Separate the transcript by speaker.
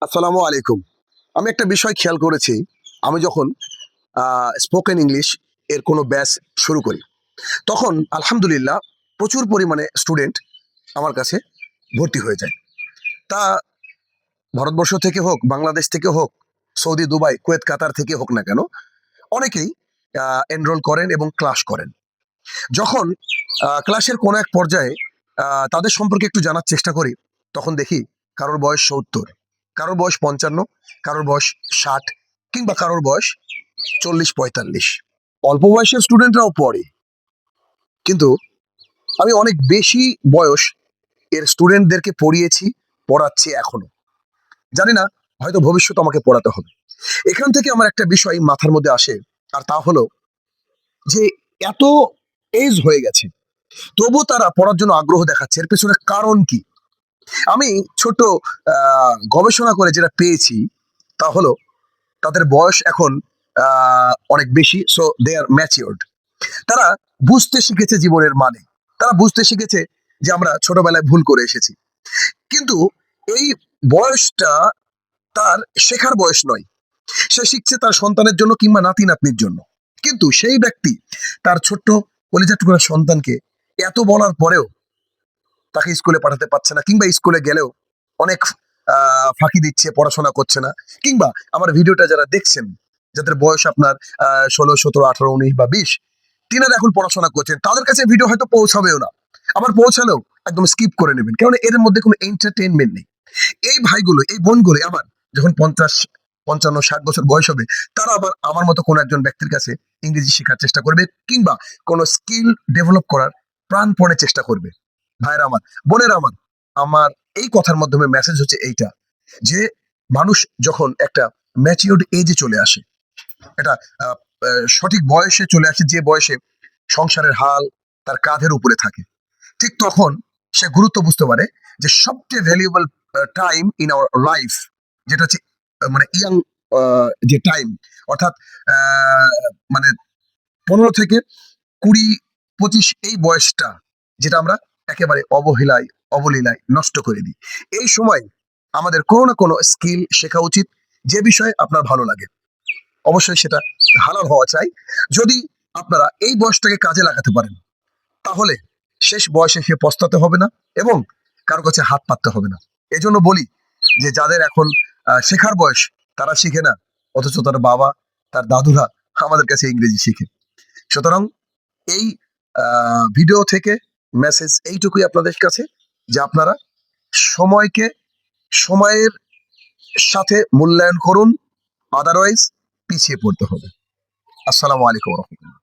Speaker 1: আসসালামু আলাইকুম। আমি একটা বিষয় খেয়াল করেছি। আমি যখন স্পোকেন ইংলিশ এর কোনো ব্যাচ শুরু করি, তখন আলহামদুলিল্লাহ প্রচুর পরিমাণে স্টুডেন্ট আমার কাছে ভর্তি হয়ে যায়। তা ভারতবর্ষ থেকে হোক, বাংলাদেশ থেকে হোক, সৌদি, দুবাই, কুয়েত, কাতার থেকে হোক না কেন, অনেকেই এনরোল করেন এবং ক্লাস করেন। যখন ক্লাসের কোনো এক পর্যায়ে তাদের সম্পর্কে একটু জানার চেষ্টা করি, তখন দেখি কারোর বয়স ৭০, কারোর বয়স ৫৫, কারোর বয়স ৬০, কিংবা কারোর বয়স ৪০-৪৫। অল্প বয়সের স্টুডেন্টরাও পড়ে, কিন্তু আমি অনেক বেশি বয়স এর স্টুডেন্টদেরকে পড়িয়েছি, পড়াচ্ছি এখনো। জানি না, হয়তো ভবিষ্যতে আমাকে পড়াতে হবে। এখান থেকে আমার একটা বিষয় মাথার মধ্যে আসে, আর তা হলো যে এত এজ হয়ে গেছে, তবু তারা পড়ার জন্য আগ্রহ দেখাচ্ছে। এর পেছনে কারণ কি? আমি ছোট গবেষণা করে যেটা পেয়েছি, তা হলো তাদের বয়স এখন অনেক বেশি, সো দে আর ম্যাচিওরড। তারা বুঝতে শিখেছে জীবনের মানে, তারা বুঝতে শিখেছে যে আমরা ছোটবেলায় ভুল করে এসেছি। কিন্তু এই বয়সটা তার শেখার বয়স নয়। সে শিখছে তার সন্তানের জন্য কিংবা নাতি নাতনির জন্য। কিন্তু সেই ব্যক্তি তার ছোট্ট কলিজা টুকরা সন্তানকে এত বলার পরেও তাকে স্কুলে পাঠাতে পারছে না, কিংবা স্কুলে গেলেও অনেক ফাঁকি দিচ্ছে, পড়াশোনা করছে না। কিংবা আমার ভিডিওটা যারা দেখছেন, যাদের বয়স আপনার ১৬, ১৭, ১৮, ১৯ বা ২০, তিনারা এখন পড়াশোনা করছেন, তাদের কাছে ভিডিও হয়তো পৌঁছাবেও না। আবার পৌঁছালেও একদম স্কিপ করে নেবেন, কারণ এর মধ্যে কোনো এন্টারটেনমেন্ট নেই। এই ভাইগুলো, এই বোনগুলো আবার যখন ৫০, ৫৫, ৬০ বছর বয়স হবে, তারা আবার আমার মতো কোনো একজন ব্যক্তির কাছে ইংরেজি শেখার চেষ্টা করবে, কিংবা কোনো স্কিল ডেভেলপ করার প্রাণপণে চেষ্টা করবে। ভাইরা আমার, বোনেরা আমার, আমার এই কথার মাধ্যমে মেসেজ হচ্ছে এইটা, যে মানুষ যখন একটা ম্যাচিওরড এজে চলে আসে, এটা আহ, সঠিক বয়সে চলে আসে, যে বয়সে সংসারের হাল তার কাঁধের উপরে থাকে, ঠিক তখন সে গুরুত্ব বুঝতে পারে যে সবচেয়ে valuable time in our life, যেটা হচ্ছে মানে ইয়াং যে টাইম, অর্থাৎ আহ, মানে ১৫ থেকে ২০, ২৫, এই বয়সটা, যেটা আমরা একেবারে অবলীলায় নষ্ট করে দিই। এই সময় আমাদের কোনো না কোনো স্কিল শেখা উচিত, যে বিষয়ে আপনার ভালো লাগে। অবশ্যই সেটা হালাল হওয়া চাই। যদি আপনারা এই বয়সটাকে কাজে লাগাতে পারেন, তাহলে শেষ বয়সে সে পস্তাতে হবে না, এবং কারো কাছে হাত পাততে হবে না। এই জন্য বলি যে যাদের এখন শেখার বয়স, তারা শিখে না, অথচ তার বাবা, তার দাদুরা আমাদের কাছে ইংরেজি শিখে। সুতরাং এই ভিডিও থেকে মেসেজ এইটুকুই আপনাদের কাছে, যে আপনারা সময়কে সময়ের সাথে মূল্যায়ন করুন, আদারওয়াইজ পিছিয়ে পড়তে হবে। আসসালামু আলাইকুম রহমতুল্লাহ।